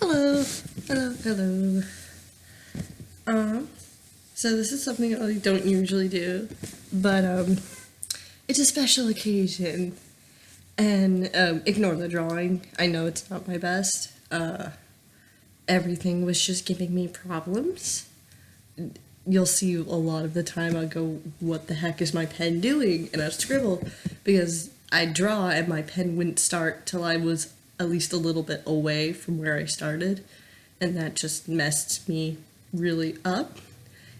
Hello, hello. So this is something I don't usually do, but it's a special occasion, and ignore the drawing. I know it's not my best. Everything was just giving me problems. You'll see a lot of the time I'll go, what the heck is my pen doing? And I'll scribble, because I draw and my pen wouldn't start till I was at least a little bit away from where I started, and that just messed me really up.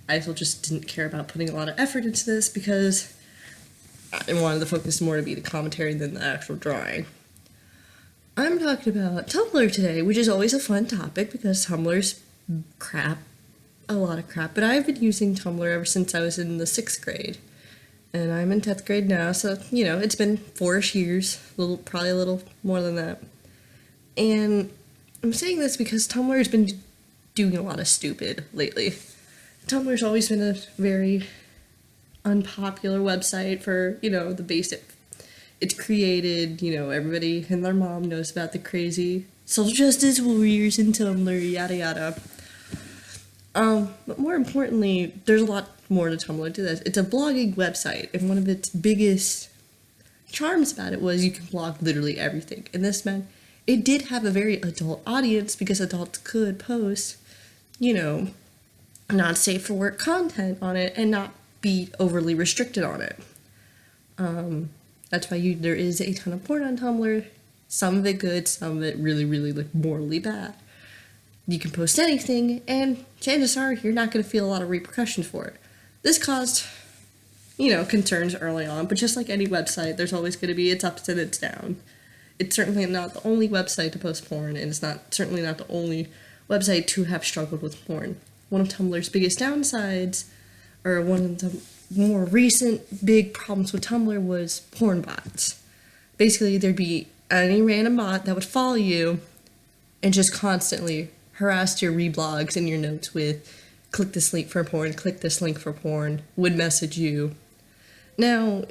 I also just didn't care about putting a lot of effort into this because I wanted the focus more to be the commentary than the actual drawing. I'm talking about Tumblr today, which is always a fun topic because Tumblr's crap, a lot of crap, but I've been using Tumblr ever since I was in the 6th grade. And I'm in 10th grade now, so, it's been 4-ish years, probably a little more than that. And I'm saying this because Tumblr has been doing a lot of stupid lately. Tumblr's always been a very unpopular website for, the basic. It's created, everybody and their mom knows about the crazy social justice warriors in Tumblr, yada yada. But more importantly, there's a lot more to Tumblr to this. It's a blogging website, and one of its biggest charms about it was you can blog literally everything. And this meant it did have a very adult audience because adults could post, not safe for work content on it and not be overly restricted on it. That's why there is a ton of porn on Tumblr. Some of it good, some of it really, really morally bad. You can post anything, and chances are you're not going to feel a lot of repercussions for it. This caused, concerns early on, but just like any website, there's always going to be its ups and its downs. It's certainly not the only website to post porn, and it's certainly not the only website to have struggled with porn. One of Tumblr's biggest downsides, or one of the more recent big problems with Tumblr, was porn bots. Basically, there'd be any random bot that would follow you and just constantly harass your reblogs and your notes with click this link for porn, click this link for porn, would message you. Now,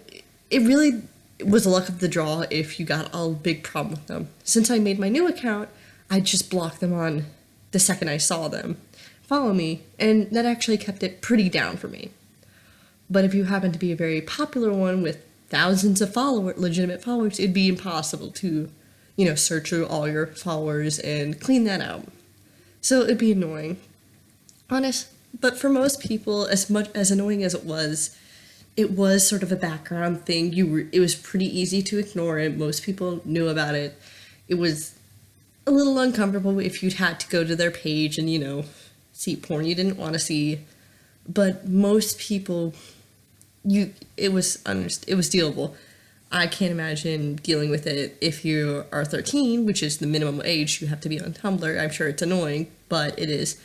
it really was the luck of the draw if you got a big problem with them. Since I made my new account, I just blocked them on the second I saw them follow me, and that actually kept it pretty down for me. But if you happen to be a very popular one with thousands of legitimate followers, it'd be impossible to, search through all your followers and clean that out. So it'd be annoying. But for most people, as much as annoying as it was sort of a background thing. It was pretty easy to ignore it. Most people knew about it. It was a little uncomfortable if you'd had to go to their page and, see porn you didn't want to see. But most people, it was dealable. I can't imagine dealing with it if you are 13, which is the minimum age you have to be on Tumblr. I'm sure it's annoying, but it is.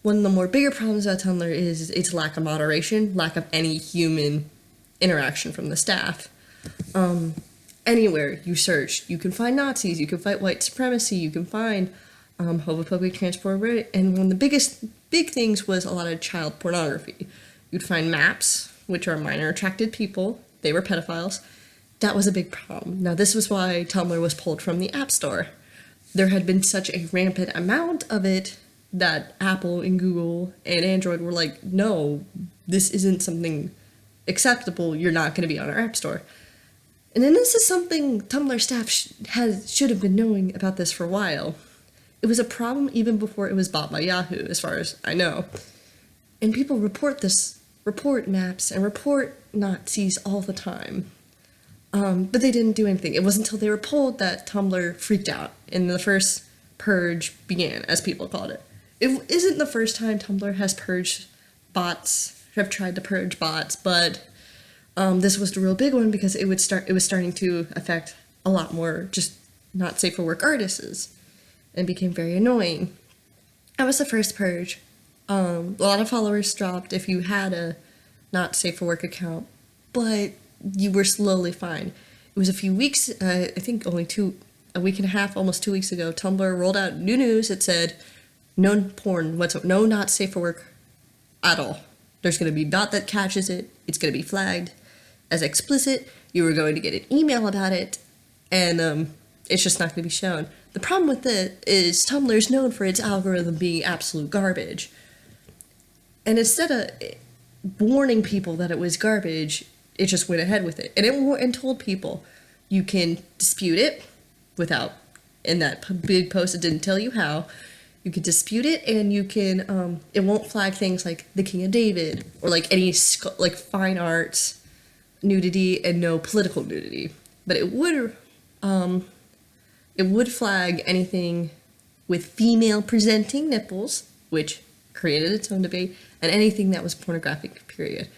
One of the more bigger problems about Tumblr is its lack of moderation, lack of any human interaction from the staff. Anywhere you search, you can find Nazis, you can find white supremacy, you can find homophobic transport, and one of the big things was a lot of child pornography. You'd find maps, which are minor attracted people. They were pedophiles. That was a big problem. Now, this was why Tumblr was pulled from the App Store. There had been such a rampant amount of it that Apple and Google and Android were like, no, this isn't something acceptable. You're not going to be on our App Store. And then this is something Tumblr staff should have been knowing about this for a while. It was a problem even before it was bought by Yahoo, as far as I know. And people report maps, and report Nazis all the time. But they didn't do anything. It wasn't until they were pulled that Tumblr freaked out, and the first purge began, as people called it. It isn't the first time Tumblr has tried to purge bots, but this was the real big one because it was starting to affect a lot more just not safe for work artists, and became very annoying. That was the first purge. A lot of followers dropped if you had a not safe for work account, but you were slowly fine. It was a few weeks, I think only a week and a half, almost 2 weeks ago, Tumblr rolled out new news. It said, no porn, no not safe for work at all. There's going to be a bot that catches it. It's going to be flagged as explicit. You were going to get an email about it, and it's just not going to be shown. The problem with it is Tumblr is known for its algorithm being absolute garbage. And instead of warning people that it was garbage, it just went ahead with it. And told people, you can dispute it without, in that big post it didn't tell you how. You can dispute it, and you can, it won't flag things like the King of David, or like any, like fine arts, nudity, and no political nudity. But it would flag anything with female presenting nipples, which created its own debate, and anything that was pornographic, period.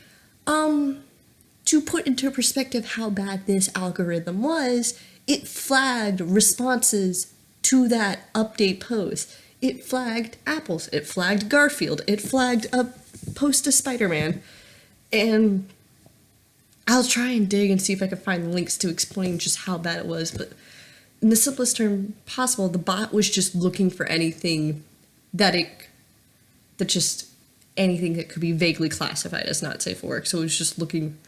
To put into perspective how bad this algorithm was, it flagged responses to that update post. It flagged apples, it flagged Garfield, it flagged a post to Spider-Man, and I'll try and dig and see if I can find links to explain just how bad it was, but in the simplest term possible, the bot was just looking for anything anything that could be vaguely classified as not safe for work. So it was just looking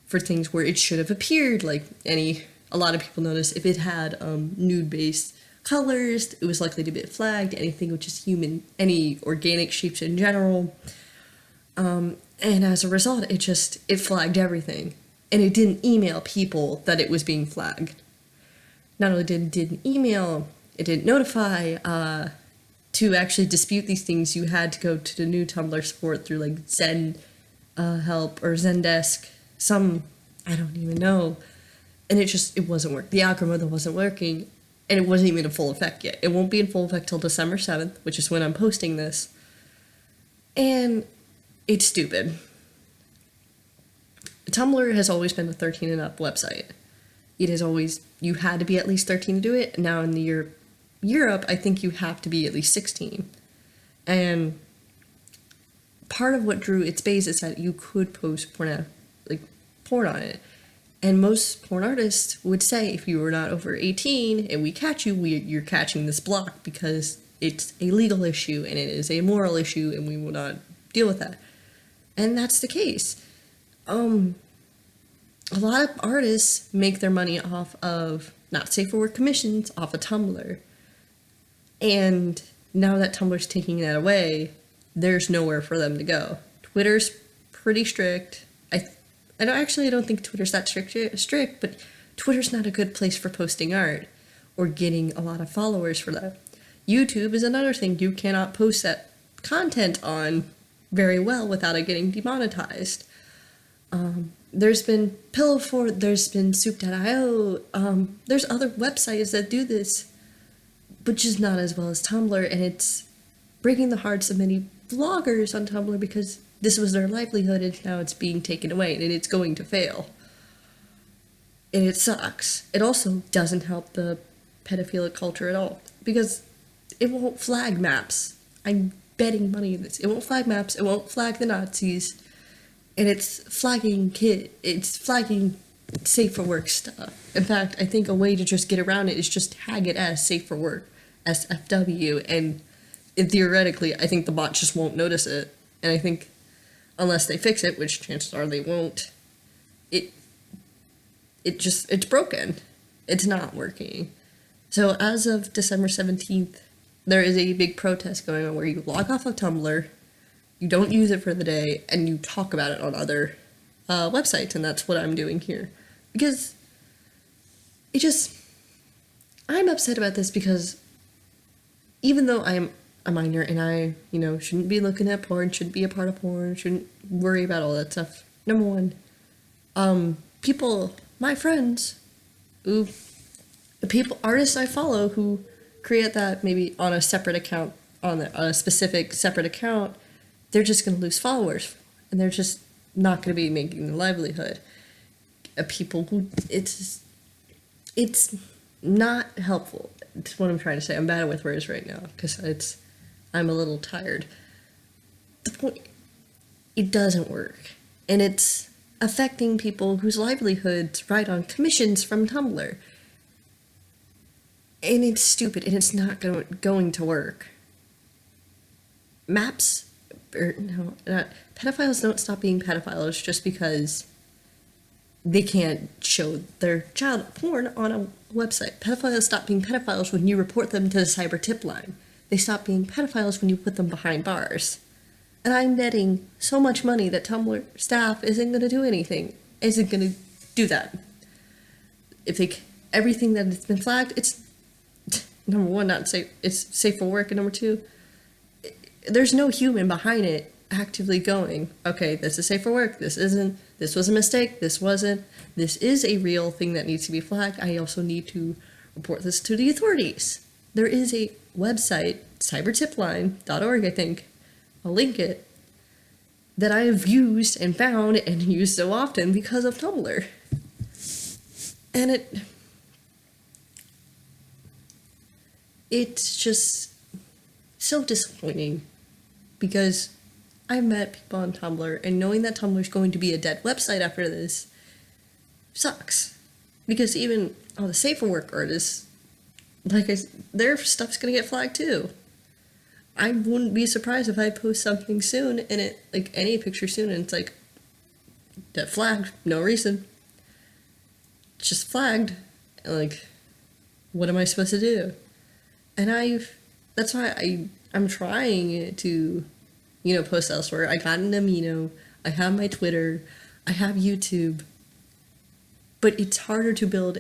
for things where it should have appeared, like a lot of people notice if it had nude-based colors, it was likely to be flagged. Anything which is human, any organic shapes in general. And as a result, it flagged everything. And it didn't email people that it was being flagged. Not only didn't email, it didn't notify. To actually dispute these things, you had to go to the new Tumblr support through like Zen help or Zendesk. I don't even know. And it wasn't working. The algorithm wasn't working, and it wasn't even in full effect yet. It won't be in full effect till December 7th, which is when I'm posting this. And it's stupid. Tumblr has always been a 13 and up website. You had to be at least 13 to do it. Now in Europe, I think you have to be at least 16. And part of what drew its base is that you could post porn on it. And most porn artists would say, if you were not over 18 and we catch you, you're catching this block because it's a legal issue and it is a moral issue and we will not deal with that. And that's the case. A lot of artists make their money off of not safe for work commissions off of Tumblr. And now that Tumblr's taking that away, there's nowhere for them to go. Twitter's pretty strict. I don't think Twitter's that strict, but Twitter's not a good place for posting art or getting a lot of followers for that. YouTube is another thing you cannot post that content on very well without it getting demonetized. There's been Pillow Fort, there's been Soup.io, there's other websites that do this, but just not as well as Tumblr, and it's breaking the hearts of many vloggers on Tumblr because this was their livelihood and now it's being taken away and it's going to fail. And it sucks. It also doesn't help the pedophilic culture at all because it won't flag maps. I'm betting money on this. It won't flag maps, it won't flag the Nazis, and it's flagging safe for work stuff. In fact, I think a way to just get around it is just tag it as safe for work, SFW, and theoretically, I think the bot just won't notice it. And I think unless they fix it, which chances are they won't, it's broken. It's not working. So as of December 17th, there is a big protest going on where you log off of Tumblr, you don't use it for the day, and you talk about it on other websites, and that's what I'm doing here. Because I'm upset about this because even though I'm a minor and I, shouldn't be looking at porn, shouldn't be a part of porn, shouldn't worry about all that stuff. Number one, my friends, artists I follow who create that maybe on a separate account, on a specific separate account, they're just going to lose followers and they're just not going to be making their livelihood. People who, it's not helpful. That's what I'm trying to say. I'm bad with words right now because I'm a little tired. The point, it doesn't work. And it's affecting people whose livelihoods ride on commissions from Tumblr. And it's stupid, and it's not going to work. Pedophiles don't stop being pedophiles just because they can't show their child porn on a website. Pedophiles stop being pedophiles when you report them to the cyber tip line. They stop being pedophiles when you put them behind bars. And I'm netting so much money that Tumblr staff isn't going to do anything, isn't going to do that. If they, everything that has been flagged, it's, number one, not safe, it's safe for work, and number two, there's no human behind it actively going, okay, this is safe for work, this isn't, this was a mistake, this wasn't, this is a real thing that needs to be flagged, I also need to report this to the authorities. There is a website, cybertipline.org, I think, I'll link it, that I have used and found and used so often because of Tumblr. And it's just so disappointing because I've met people on Tumblr, and knowing that Tumblr is going to be a dead website after this sucks. Because even all the safer work artists, like their stuff's gonna get flagged too. I wouldn't be surprised if I post something soon and it, like any picture soon, and it's like, dead flagged, no reason. It's just flagged. And like, what am I supposed to do? And that's why I'm trying to, post elsewhere. I got an Amino, I have my Twitter, I have YouTube, but it's harder to build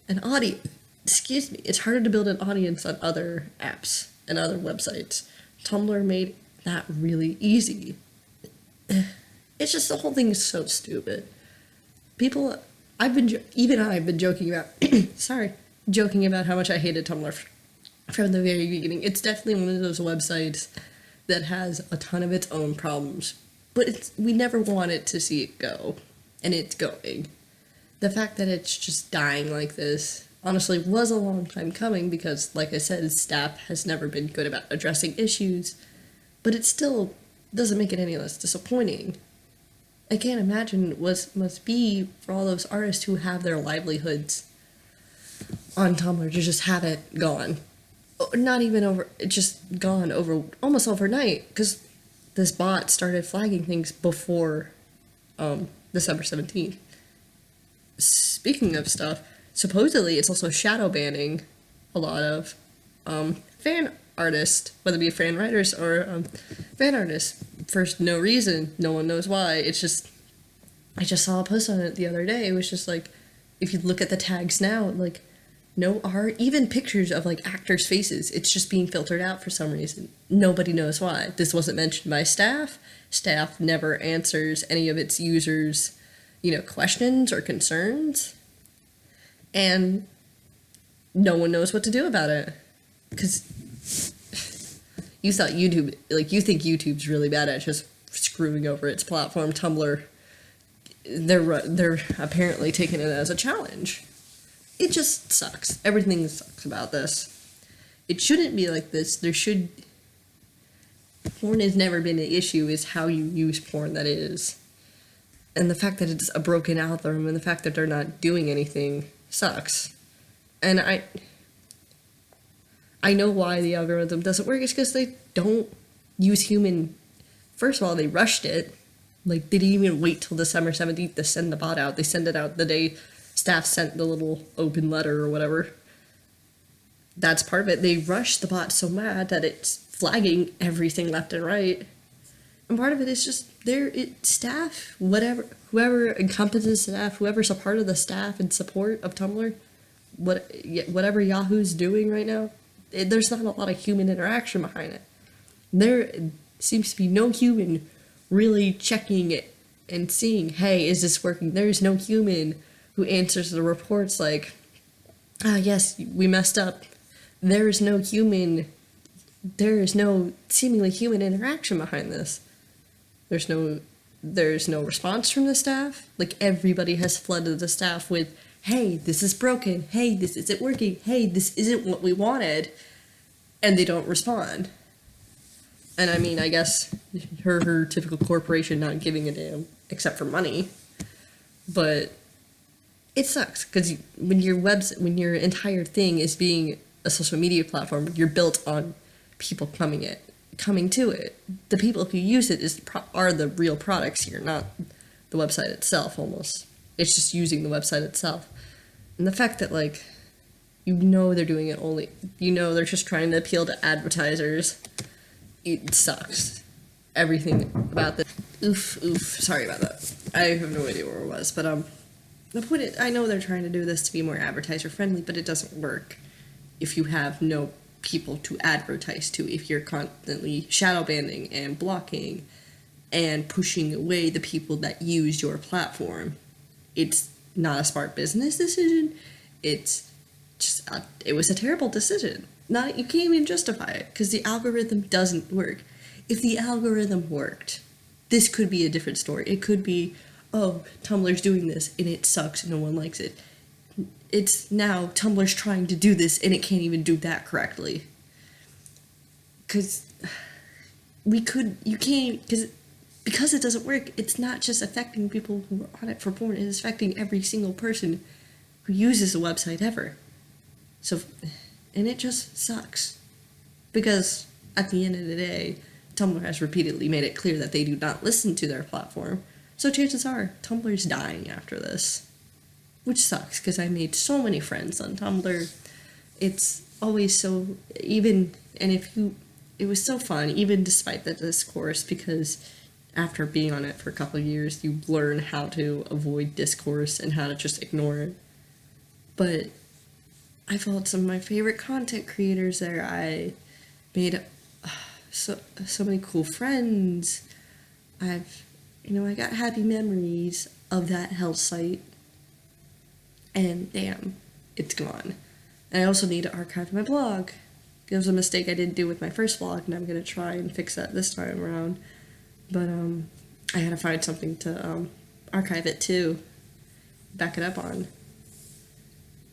an audience, it's harder to build an audience on other apps and other websites. Tumblr made that really easy. It's just, the whole thing is so stupid. People, I've been joking about, joking about how much I hated Tumblr from the very beginning. It's definitely one of those websites that has a ton of its own problems, but we never wanted to see it go, and it's going. The fact that it's just dying like this, honestly, was a long time coming because, like I said, staff has never been good about addressing issues, but it still doesn't make it any less disappointing. I can't imagine what must be for all those artists who have their livelihoods on Tumblr to just have it gone. Not even over, it just gone over almost overnight, because this bot started flagging things before December 17th. Speaking of stuff, supposedly it's also shadow banning a lot of fan artists, whether it be fan writers or fan artists, for no reason. No one knows why. It's just, I just saw a post on it the other day. It was just like, if you look at the tags now, like, no art, even pictures of like actors' faces, it's just being filtered out for some reason. Nobody knows why. This wasn't mentioned by staff. Staff never answers any of its users' questions or concerns. And no one knows what to do about it. Because you thought YouTube, you think YouTube's really bad at just screwing over its platform. Tumblr, they're apparently taking it as a challenge. It just sucks. Everything sucks about this. It shouldn't be like this. Porn has never been an issue, is how you use porn that is. And the fact that it's a broken algorithm and the fact that they're not doing anything sucks. And I know why the algorithm doesn't work. It's because they don't use human. First of all, they rushed it. They didn't even wait till December 17th to send the bot out. They send it out the day staff sent the little open letter or whatever. That's part of it. They rushed the bot so mad that it's flagging everything left and right. And part of it is just staff, whoever encompasses staff, whoever's a part of the staff and support of Tumblr, whatever Yahoo's doing right now, there's not a lot of human interaction behind it. There seems to be no human really checking it and seeing, hey, is this working? There's no human who answers the reports like, yes, we messed up. There is no seemingly human interaction behind this. There's no response from the staff. Everybody has flooded the staff with, hey, this is broken. Hey, this isn't working. Hey, this isn't what we wanted. And they don't respond. And I mean, I guess her typical corporation not giving a damn except for money. But it sucks because when your entire thing is being a social media platform, you're built on people coming to it. The people who use it are the real products here, not the website itself, almost. It's just using the website itself. And the fact that, like, you know they're doing it only, you know they're just trying to appeal to advertisers, it sucks. Everything about this. Oof, sorry about that. I have no idea where it was, but the point is, I know they're trying to do this to be more advertiser friendly, but it doesn't work if you have no people to advertise to, if you're constantly shadow banning and blocking and pushing away the people that use your platform. It's not a smart business decision. It's just it was a terrible decision. You can't even justify it because the algorithm doesn't work. If the algorithm worked, this could be a different story. It could be, oh, Tumblr's doing this and it sucks and no one likes it. It's now Tumblr's trying to do this and it can't even do that correctly. Because because it doesn't work, it's not just affecting people who are on it for porn, it's affecting every single person who uses the website ever. So, and it just sucks. Because at the end of the day, Tumblr has repeatedly made it clear that they do not listen to their platform. So chances are, Tumblr's dying after this. Which sucks, because I made so many friends on Tumblr. It's always so, it was so fun, even despite the discourse, because after being on it for a couple of years, you learn how to avoid discourse and how to just ignore it. But I followed some of my favorite content creators there. I made so many cool friends. I got happy memories of that hell site. And damn, it's gone. And I also need to archive my blog. It was a mistake I didn't do with my first blog, and I'm going to try and fix that this time around. But I had to find something to archive it to, back it up on.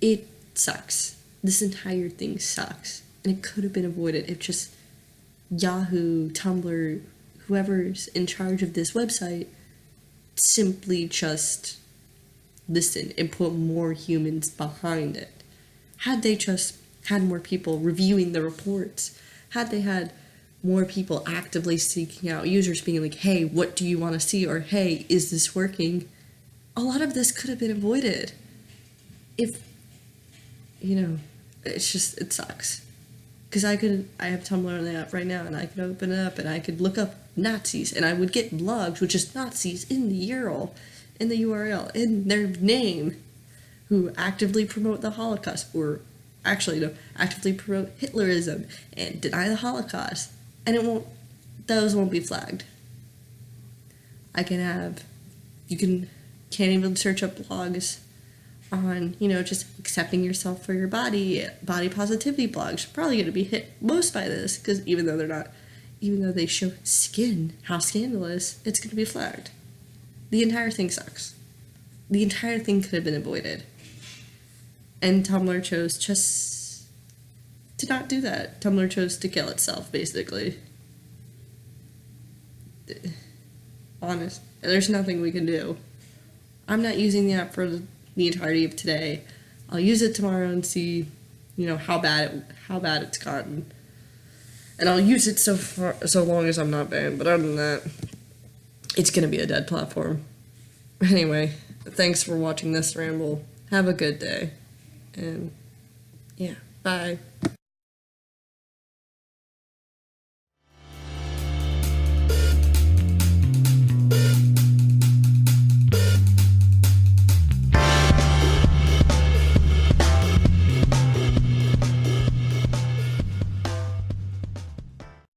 It sucks. This entire thing sucks. And it could have been avoided if just Yahoo, Tumblr, whoever's in charge of this website simply just listen and put more humans behind it. Had they just had more people reviewing the reports, had they had more people actively seeking out users being like, hey, what do you want to see? Or, hey, is this working? A lot of this could have been avoided. If, it sucks. Because I have Tumblr on the app right now, and I could open it up and I could look up Nazis, and I would get blogs with just Nazis in the URL, in their name, who actively promote the Holocaust, or actively promote Hitlerism and deny the Holocaust. And those won't be flagged. Can't even search up blogs on, just accepting yourself for your body positivity blogs. Probably going to be hit most by this, because even though they show how scandalous, it's going to be flagged. The entire thing sucks. The entire thing could have been avoided. And Tumblr chose just to not do that. Tumblr chose to kill itself, basically. Honest. There's nothing we can do. I'm not using the app for the entirety of today. I'll use it tomorrow and see, how bad it's gotten. And I'll use it so long as I'm not banned. But other than that, it's gonna be a dead platform. Anyway, thanks for watching this ramble. Have a good day. And yeah, bye.